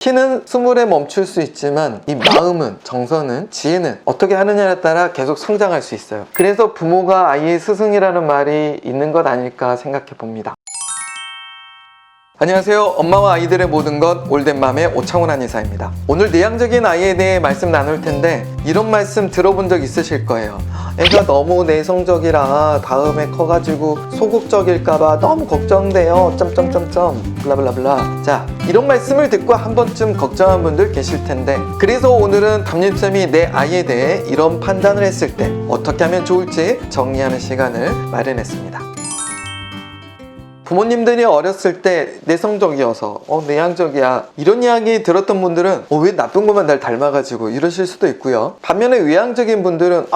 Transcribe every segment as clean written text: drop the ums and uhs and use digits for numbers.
키는 20에 멈출 수 있지만 이 마음은, 정서는, 지혜는 어떻게 하느냐에 따라 계속 성장할 수 있어요. 그래서 부모가 아이의 스승이라는 말이 있는 것 아닐까 생각해 봅니다. 안녕하세요. 엄마와 아이들의 모든 것 올덴맘의 오창훈 한의사입니다. 오늘 내향적인 아이에 대해 말씀 나눌 텐데 이런 말씀 들어본 적 있으실 거예요. 애가 너무 내성적이라 다음에 커가지고 소극적일까봐 너무 걱정돼요. 점점점점 블라블라블라. 자, 이런 말씀을 듣고 한 번쯤 걱정한 분들 계실 텐데, 그래서 오늘은 담임쌤이 내 아이에 대해 이런 판단을 했을 때 어떻게 하면 좋을지 정리하는 시간을 마련했습니다. 부모님들이 어렸을 때 내성적이어서 내향적이야 이런 이야기 들었던 분들은 왜 나쁜 것만 날 닮아가지고 이러실 수도 있고요. 반면에 외향적인 분들은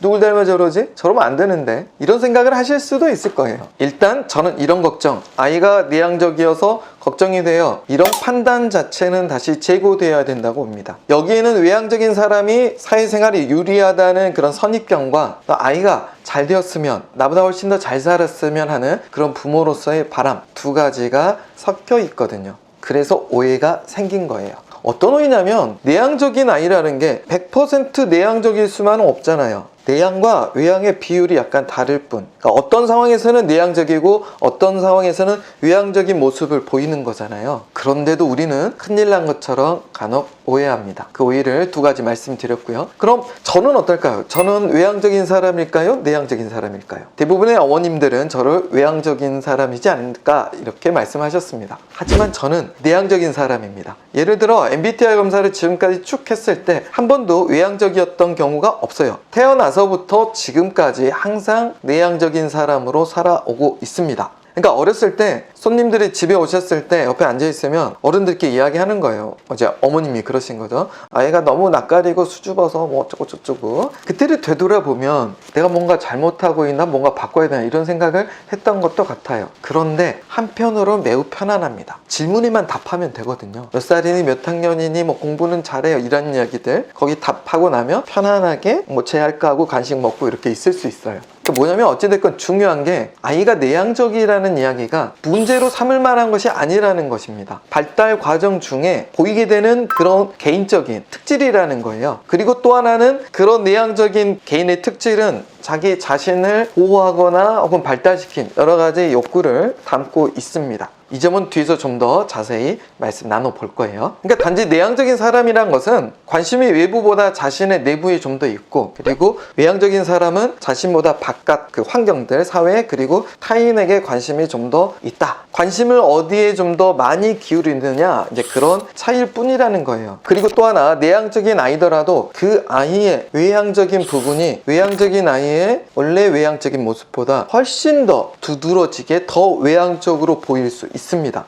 누굴 닮아 저러지? 저러면 안 되는데 이런 생각을 하실 수도 있을 거예요. 일단 저는 이런 걱정, 아이가 내향적이어서 걱정이 돼요, 이런 판단 자체는 다시 재고되어야 된다고 봅니다. 여기에는 외향적인 사람이 사회생활이 유리하다는 그런 선입견과 또 아이가 잘 되었으면, 나보다 훨씬 더 잘 살았으면 하는 그런 부모로서의 바람, 두 가지가 섞여 있거든요. 그래서 오해가 생긴 거예요. 어떤 오해냐면, 내향적인 아이라는 게 100% 내향적일 수만은 없잖아요. 내향과 외향의 비율이 약간 다를 뿐. 그러니까 어떤 상황에서는 내향적이고 어떤 상황에서는 외향적인 모습을 보이는 거잖아요. 그런데도 우리는 큰일 난 것처럼 간혹 오해합니다. 그 오해를 두 가지 말씀드렸고요. 그럼 저는 어떨까요? 저는 외향적인 사람일까요? 내향적인 사람일까요? 대부분의 어머님들은 저를 외향적인 사람이지 않을까 이렇게 말씀하셨습니다. 하지만 저는 내향적인 사람입니다. 예를 들어 MBTI 검사를 지금까지 쭉 했을 때 한 번도 외향적이었던 경우가 없어요. 태어나서부터 지금까지 항상 내향적인 사람으로 살아오고 있습니다. 그러니까 어렸을 때 손님들이 집에 오셨을 때 옆에 앉아있으면 어른들끼리 이야기하는 거예요. 어제 어머님이 그러신 거죠. 아이가 너무 낯가리고 수줍어서 뭐 어쩌고 저쩌고. 그때를 되돌아보면 내가 뭔가 잘못하고 있나, 뭔가 바꿔야 되나 이런 생각을 했던 것도 같아요. 그런데 한편으로 매우 편안합니다. 질문에만 답하면 되거든요. 몇 살이니, 몇 학년이니, 뭐 공부는 잘해요, 이런 이야기들 거기 답하고 나면 편안하게 뭐 제할까 하고 간식 먹고 이렇게 있을 수 있어요. 뭐냐면 어찌됐건 중요한 게 아이가 내향적이라는 이야기가 문제로 삼을 만한 것이 아니라는 것입니다. 발달 과정 중에 보이게 되는 그런 개인적인 특질이라는 거예요. 그리고 또 하나는 그런 내향적인 개인의 특질은 자기 자신을 보호하거나 혹은 발달시킨 여러 가지 욕구를 담고 있습니다. 이 점은 뒤에서 좀 더 자세히 말씀 나눠볼 거예요. 그러니까 단지 내향적인 사람이란 것은 관심이 외부보다 자신의 내부에 좀 더 있고, 그리고 외향적인 사람은 자신보다 바깥 그 환경들, 사회, 그리고 타인에게 관심이 좀 더 있다. 관심을 어디에 좀 더 많이 기울이느냐, 이제 그런 차이일 뿐이라는 거예요. 그리고 또 하나, 내향적인 아이더라도 그 아이의 외향적인 부분이 외향적인 아이의 원래 외향적인 모습보다 훨씬 더 두드러지게 더 외향적으로 보일 수 있습니다.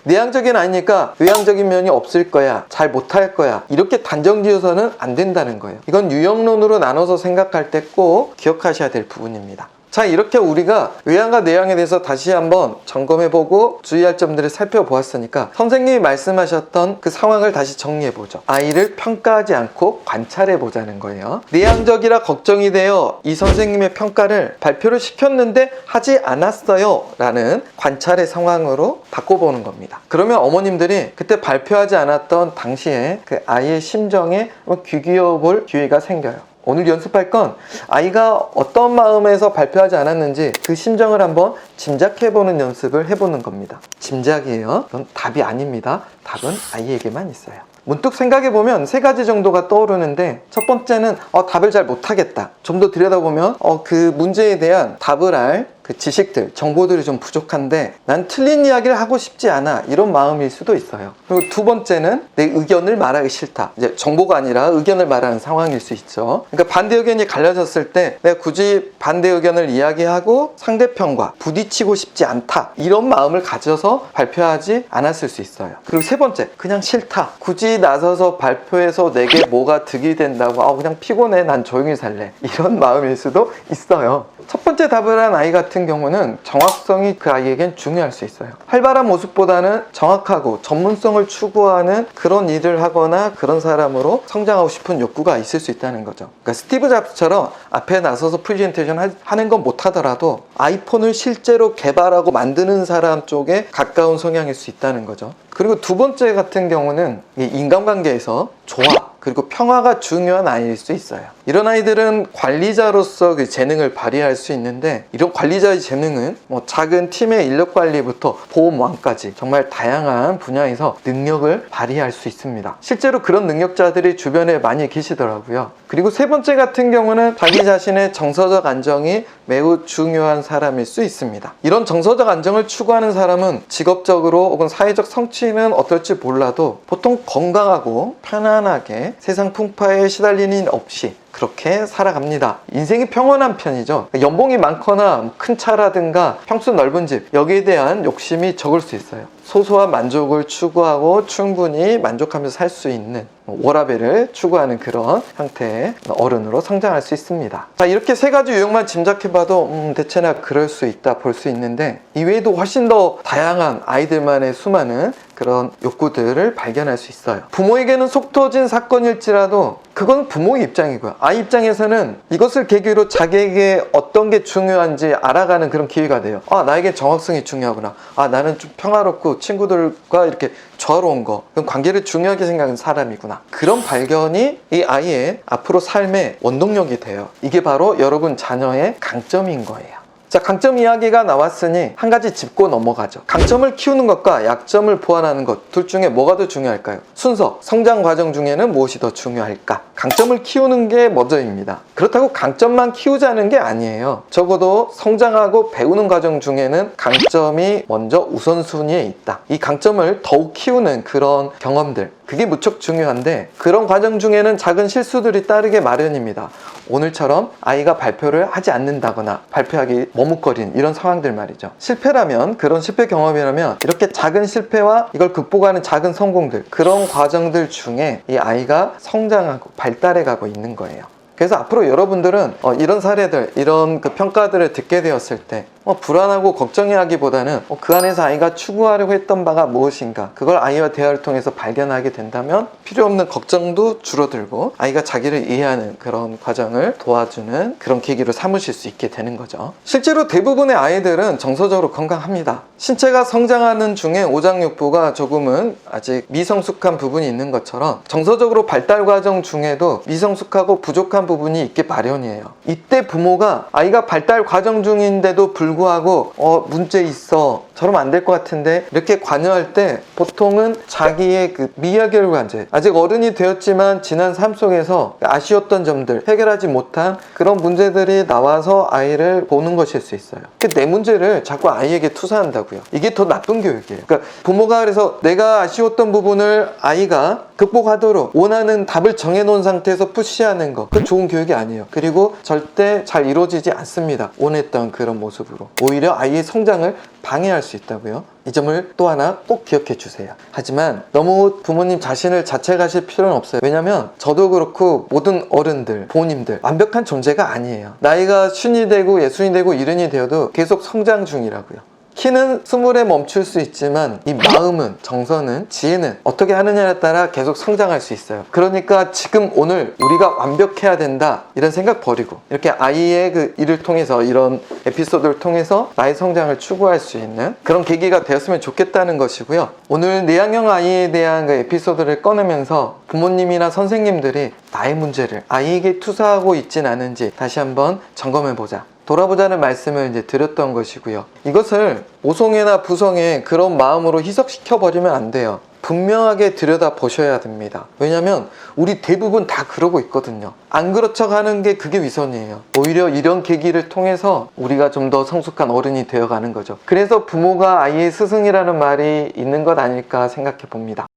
내향적인 아이니까 외향적인 면이 없을 거야, 잘 못할 거야, 이렇게 단정 지어서는 안 된다는 거예요. 이건 유형론으로 나눠서 생각할 때 꼭 기억하셔야 될 부분입니다. 자, 이렇게 우리가 외향과 내향에 대해서 다시 한번 점검해보고 주의할 점들을 살펴보았으니까 선생님이 말씀하셨던 그 상황을 다시 정리해보죠. 아이를 평가하지 않고 관찰해보자는 거예요. 내향적이라 걱정이 되어 이 선생님의 평가를 발표를 시켰는데 하지 않았어요 라는 관찰의 상황으로 바꿔보는 겁니다. 그러면 어머님들이 그때 발표하지 않았던 당시에 그 아이의 심정에 귀 기울여볼 기회가 생겨요. 오늘 연습할 건 아이가 어떤 마음에서 발표하지 않았는지 그 심정을 한번 짐작해보는 연습을 해보는 겁니다. 짐작이에요. 그건 답이 아닙니다. 답은 아이에게만 있어요. 문득 생각해보면 세 가지 정도가 떠오르는데, 첫 번째는 답을 잘 못하겠다. 좀 더 들여다보면 그 문제에 대한 답을 할 그 지식들, 정보들이 좀 부족한데 난 틀린 이야기를 하고 싶지 않아, 이런 마음일 수도 있어요. 그리고 두 번째는 내 의견을 말하기 싫다. 이제 정보가 아니라 의견을 말하는 상황일 수 있죠. 그러니까 반대 의견이 갈려졌을 때 내가 굳이 반대 의견을 이야기하고 상대편과 부딪히고 싶지 않다, 이런 마음을 가져서 발표하지 않았을 수 있어요. 그리고 세 번째, 그냥 싫다. 굳이 나서서 발표해서 내게 뭐가 득이 된다고 그냥 피곤해, 난 조용히 살래, 이런 마음일 수도 있어요. 첫 번째 답을 한 아이 같은 경우는 정확성이 그 아이에겐 중요할 수 있어요. 활발한 모습보다는 정확하고 전문성을 추구하는 그런 일을 하거나 그런 사람으로 성장하고 싶은 욕구가 있을 수 있다는 거죠. 그러니까 스티브 잡스처럼 앞에 나서서 프레젠테이션 하는 건 못하더라도 아이폰을 실제로 개발하고 만드는 사람 쪽에 가까운 성향일 수 있다는 거죠. 그리고 두 번째 같은 경우는 인간관계에서 조화 그리고 평화가 중요한 아이일 수 있어요. 이런 아이들은 관리자로서 그 재능을 발휘할 수 있는데, 이런 관리자의 재능은 뭐 작은 팀의 인력 관리부터 보험왕까지 정말 다양한 분야에서 능력을 발휘할 수 있습니다. 실제로 그런 능력자들이 주변에 많이 계시더라고요. 그리고 세 번째 같은 경우는 자기 자신의 정서적 안정이 매우 중요한 사람일 수 있습니다. 이런 정서적 안정을 추구하는 사람은 직업적으로 혹은 사회적 성취는 어떨지 몰라도 보통 건강하고 편안하게 세상 풍파에 시달리는 일 없이 그렇게 살아갑니다. 인생이 평온한 편이죠. 연봉이 많거나 큰 차라든가 평수 넓은 집, 여기에 대한 욕심이 적을 수 있어요. 소소한 만족을 추구하고 충분히 만족하면서 살 수 있는 워라밸을 추구하는 그런 형태의 어른으로 성장할 수 있습니다. 자, 이렇게 세 가지 유형만 짐작해봐도 대체나 그럴 수 있다 볼 수 있는데, 이외에도 훨씬 더 다양한 아이들만의 수많은 그런 욕구들을 발견할 수 있어요. 부모에게는 속 터진 사건일지라도 그건 부모의 입장이고요. 아이 입장에서는 이것을 계기로 자기에게 어떤 게 중요한지 알아가는 그런 기회가 돼요. 아, 나에게 정확성이 중요하구나. 아, 나는 좀 평화롭고 친구들과 이렇게 조화로운 거, 그런 관계를 중요하게 생각하는 사람이구나. 그런 발견이 이 아이의 앞으로 삶의 원동력이 돼요. 이게 바로 여러분 자녀의 강점인 거예요. 자, 강점 이야기가 나왔으니 한 가지 짚고 넘어가죠. 강점을 키우는 것과 약점을 보완하는 것, 둘 중에 뭐가 더 중요할까요? 순서, 성장 과정 중에는 무엇이 더 중요할까? 강점을 키우는 게 먼저입니다. 그렇다고 강점만 키우자는 게 아니에요. 적어도 성장하고 배우는 과정 중에는 강점이 먼저 우선순위에 있다. 이 강점을 더욱 키우는 그런 경험들, 그게 무척 중요한데, 그런 과정 중에는 작은 실수들이 따르게 마련입니다. 오늘처럼 아이가 발표를 하지 않는다거나 발표하기 머뭇거린 이런 상황들 말이죠. 실패라면, 그런 실패 경험이라면 이렇게 작은 실패와 이걸 극복하는 작은 성공들, 그런 과정들 중에 이 아이가 성장하고 발달해 가고 있는 거예요. 그래서 앞으로 여러분들은 이런 사례들, 이런 그 평가들을 듣게 되었을 때 불안하고 걱정해하기보다는 그 안에서 아이가 추구하려고 했던 바가 무엇인가, 그걸 아이와 대화를 통해서 발견하게 된다면 필요 없는 걱정도 줄어들고 아이가 자기를 이해하는 그런 과정을 도와주는 그런 계기로 삼으실 수 있게 되는 거죠. 실제로 대부분의 아이들은 정서적으로 건강합니다. 신체가 성장하는 중에 오장육부가 조금은 아직 미성숙한 부분이 있는 것처럼 정서적으로 발달 과정 중에도 미성숙하고 부족한 부분이 있게 마련이에요. 이때 부모가 아이가 발달 과정 중인데도 불구하고 문제 있어, 저러면 안 될 것 같은데, 이렇게 관여할 때 보통은 자기의 그 미해결과제, 아직 어른이 되었지만 지난 삶 속에서 아쉬웠던 점들, 해결하지 못한 그런 문제들이 나와서 아이를 보는 것일 수 있어요. 내 문제를 자꾸 아이에게 투사한다고요. 이게 더 나쁜 교육이에요. 그러니까 부모가 그래서 내가 아쉬웠던 부분을 아이가 극복하도록 원하는 답을 정해놓은 상태에서 푸시하는 거, 그건 좋은 교육이 아니에요. 그리고 절대 잘 이루어지지 않습니다. 원했던 그런 모습으로 오히려 아이의 성장을 방해할 수 있다고요. 이 점을 또 하나 꼭 기억해 주세요. 하지만 너무 부모님 자신을 자책하실 필요는 없어요. 왜냐면 저도 그렇고 모든 어른들, 부모님들 완벽한 존재가 아니에요. 나이가 50이 되고 60이 되고 70이 되어도 계속 성장 중이라고요. 키는 20에 멈출 수 있지만 이 마음은, 정서는, 지혜는 어떻게 하느냐에 따라 계속 성장할 수 있어요. 그러니까 지금 오늘 우리가 완벽해야 된다 이런 생각 버리고 이렇게 아이의 그 일을 통해서, 이런 에피소드를 통해서 나의 성장을 추구할 수 있는 그런 계기가 되었으면 좋겠다는 것이고요. 오늘 내향형 아이에 대한 그 에피소드를 꺼내면서 부모님이나 선생님들이 나의 문제를 아이에게 투사하고 있진 않은지 다시 한번 점검해보자, 돌아보자는 말씀을 이제 드렸던 것이고요. 이것을 오성애나 부성애 그런 마음으로 희석시켜 버리면 안 돼요. 분명하게 들여다 보셔야 됩니다. 왜냐면 우리 대부분 다 그러고 있거든요. 안 그런 척 하는 게 그게 위선이에요. 오히려 이런 계기를 통해서 우리가 좀 더 성숙한 어른이 되어가는 거죠. 그래서 부모가 아이의 스승이라는 말이 있는 것 아닐까 생각해 봅니다.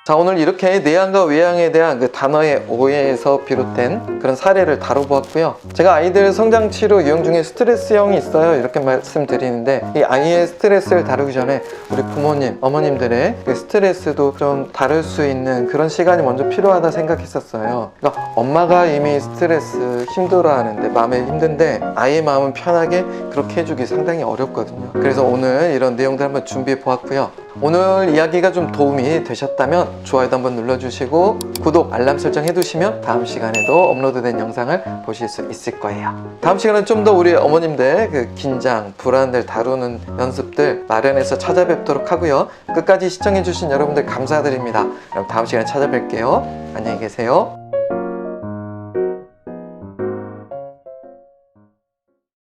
자, 오늘 이렇게 내향과 외향에 대한 그 단어의 오해에서 비롯된 그런 사례를 다뤄보았고요. 제가 아이들 성장치료 유형 중에 스트레스형이 있어요 이렇게 말씀드리는데, 이 아이의 스트레스를 다루기 전에 우리 부모님, 어머님들의 그 스트레스도 좀 다룰 수 있는 그런 시간이 먼저 필요하다 생각했었어요. 그러니까 엄마가 이미 스트레스 힘들어하는데, 마음이 힘든데 아이의 마음은 편하게 그렇게 해주기 상당히 어렵거든요. 그래서 오늘 이런 내용들 한번 준비해 보았고요. 오늘 이야기가 좀 도움이 되셨다면 좋아요도 한번 눌러주시고 구독, 알람 설정 해두시면 다음 시간에도 업로드된 영상을 보실 수 있을 거예요. 다음 시간은 좀 더 우리 어머님들 그 긴장, 불안을 다루는 연습들 마련해서 찾아뵙도록 하고요. 끝까지 시청해주신 여러분들 감사드립니다. 그럼 다음 시간에 찾아뵐게요. 안녕히 계세요.